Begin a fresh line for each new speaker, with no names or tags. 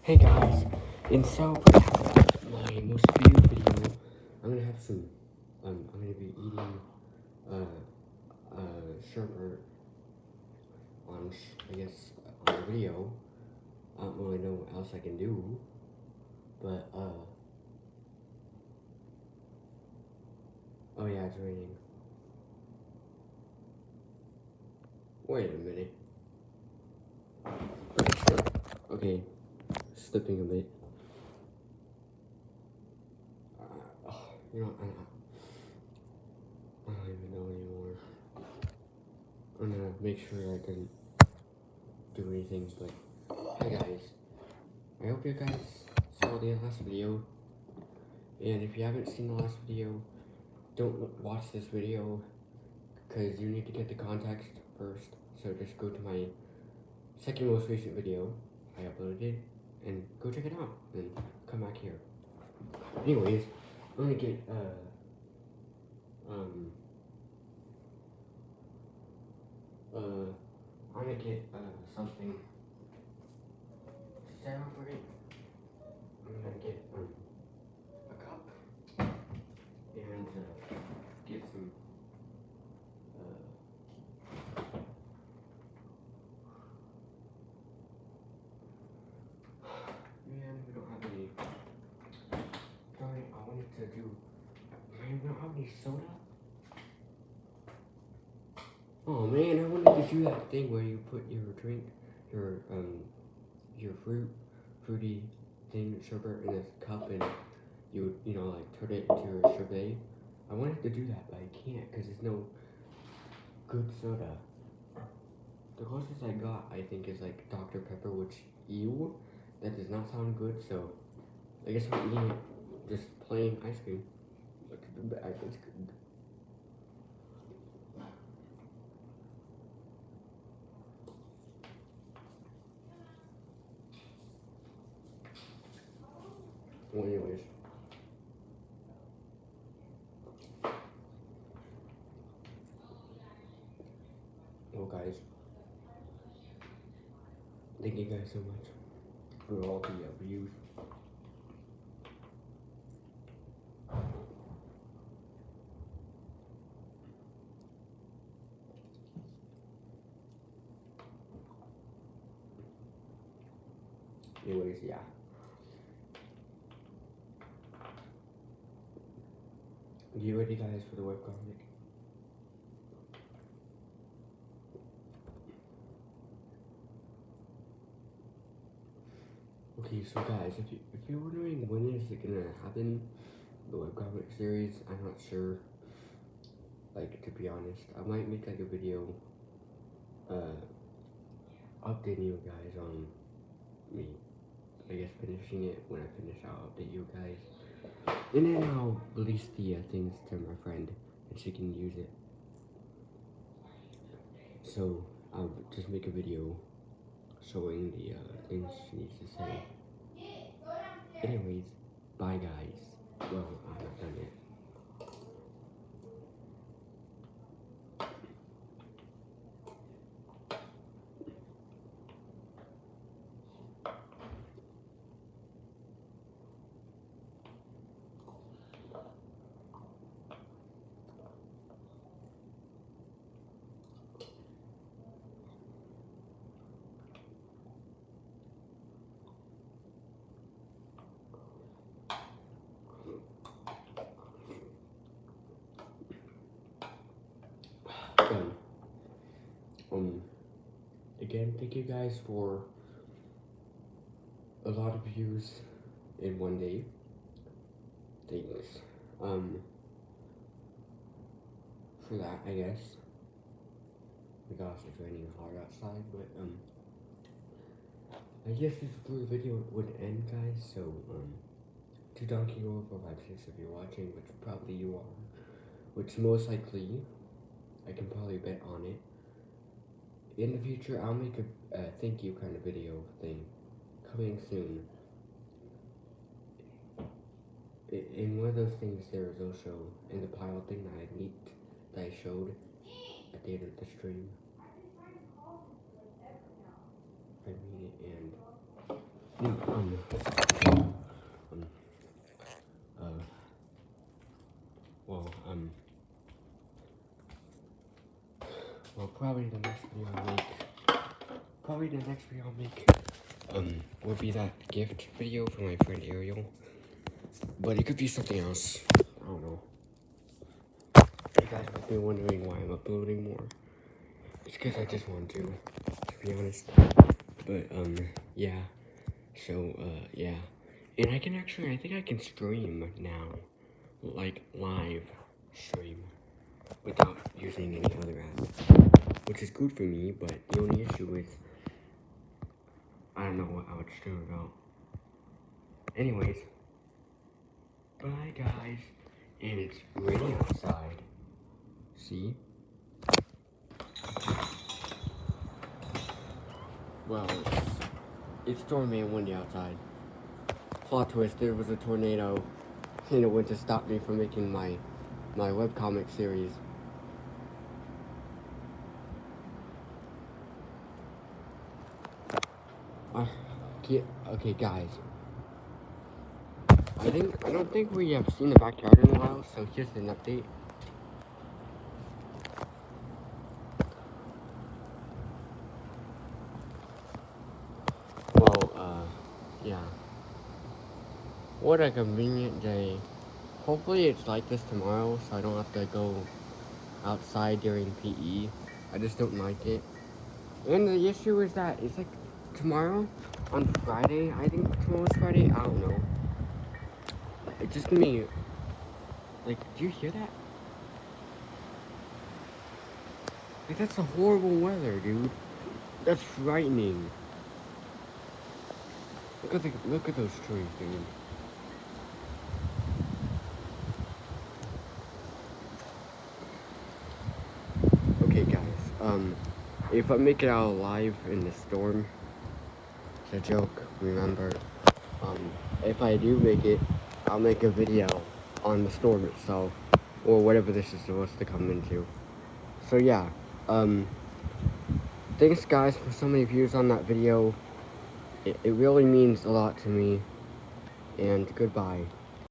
Hey guys, and so my most viewed video, I'm gonna have some, I'm gonna be eating, sherbet on, I guess, on the video. I don't really know what else I can do, but, oh yeah, it's raining. Wait a minute. Okay, slipping a bit. You know, I don't even know anymore. I'm gonna make sure I didn't do anything, but hey guys, I hope you guys saw the last video, and if you haven't seen the last video, don't watch this video, because you need to get the context first, so just go to my second most recent video, I uploaded it, and go check it out, and come back here. Anyways, I'm gonna get, something to set off with it. I'm gonna get, a cup, and, get some, man, we don't have any, darn it, I wanted to do, man, we don't have any soda? Oh man, I wanted to do that thing where you put your drink, your fruity thing, sherbet in a cup, and you know, like turn it into a sherbet. I wanted to do that, but I can't because there's no good soda. The closest I got, I think, is like Dr. Pepper, which, ew, that does not sound good, so I guess I'm eating it just plain ice cream. Look at the bag, it's good. Well, anyways. Well, guys, thank you guys so much for all the views. Anyways, yeah. You ready, guys, for the webcomic? Okay, so guys, if you're wondering when is it gonna happen, the webcomic series, I'm not sure. Like, to be honest, I might make like a video, updating you guys on me. I guess finishing it. When I finish, I'll update you guys, and then I'll release the things to my friend, and she can use it. So I'll just make a video showing the things she needs to say. Anyways, bye guys. Well, I'm not done yet. Done. Again, thank you guys for a lot of views in one day. Thanks. For that, I guess. Oh my gosh, it's raining hard outside, but, I guess this is where the video would end, guys, so, to Donkey Roll 456 if you're watching, which probably you are, which most likely, I can probably bet on it. In the future, I'll make a thank you kind of video thing, coming soon. In one of those things, there is also, in the pile thing that I leaked, that I showed at the end of the stream. I read it, and well, well, probably the next video I'll make, will be that gift video for my friend Ariel. But it could be something else. I don't know. You guys might be wondering why I'm uploading more. It's because I just want to be honest. But, yeah. So, yeah. And I think I can stream now. Like, live stream. Without using any other app. Which is good for me, but the only issue is I don't know what I would stream about. Anyways. Bye, guys. And it's raining outside. See? Well, it's stormy and windy outside. Plot twist, there was a tornado. And it went to stop me from making my webcomic series. Okay, guys. I don't think we have seen the backyard in a while, so here's an update. Well, yeah. What a convenient day. Hopefully it's like this tomorrow, so I don't have to go outside during PE. I just don't like it. And the issue is that it's like tomorrow, on Friday, I think tomorrow's Friday, I don't know. It's just gonna be, like, do you hear that? Like, that's a horrible weather, dude. That's frightening. Look at those trees, dude. Okay, guys. If I make it out alive in the storm, it's a joke. Remember. If I do make it, I'll make a video on the storm itself, or whatever this is supposed to come into. So yeah. Thanks, guys, for so many views on that video. It really means a lot to me. And goodbye.